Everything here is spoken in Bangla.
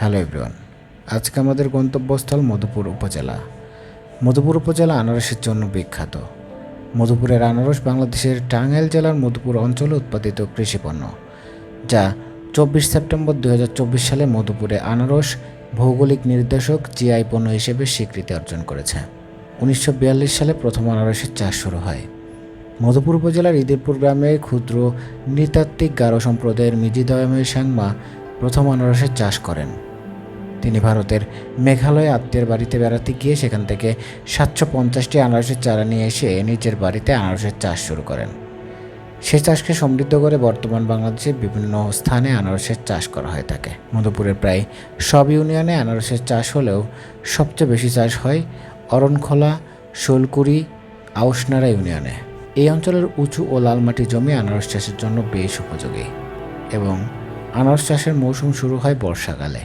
হ্যালো এভরিওয়ান, আজকে আমাদের গন্তব্যস্থল মধুপুর উপজেলা। মধুপুর উপজেলা আনারসের জন্য বিখ্যাত। মধুপুরের আনারস বাংলাদেশের টাঙ্গাইল জেলার মধুপুর অঞ্চলে উৎপাদিত কৃষিপণ্য, যা 24 সেপ্টেম্বর 2024 সালে মধুপুরে আনারস ভৌগোলিক নির্দেশক জিআই পণ্য হিসেবে স্বীকৃতি অর্জন করেছে। 1942 সালে প্রথম আনারসের চাষ শুরু হয়। মধুপুর উপজেলার ইদিরপুর গ্রামে ক্ষুদ্র নৃতাত্ত্বিক গারো সম্প্রদায়ের মিজিদয়াময় সাংমা প্রথম আনারসের চাষ করেন। তিনি ভারতের মেঘালয়ে আত্মীয়ের বাড়িতে বেড়াতে গিয়ে সেখান থেকে 750টি আনারসের চারা নিয়ে এসে নিজের বাড়িতে আনারসের চাষ শুরু করেন। সে চাষকে সমৃদ্ধ করে বর্তমান বাংলাদেশের বিভিন্ন স্থানে আনারসের চাষ করা হয়ে থাকে। মধুপুরের প্রায় সব ইউনিয়নে আনারসের চাষ হলেও সবচেয়ে বেশি চাষ হয় অরণখোলা, শোলকুড়ি, আউশনাড়া ইউনিয়নে। এই অঞ্চলের উঁচু ও লালমাটি জমি আনারস চাষের জন্য বেশ উপযোগী এবং আনারস চাষের মৌসুম শুরু হয় বর্ষাকালে।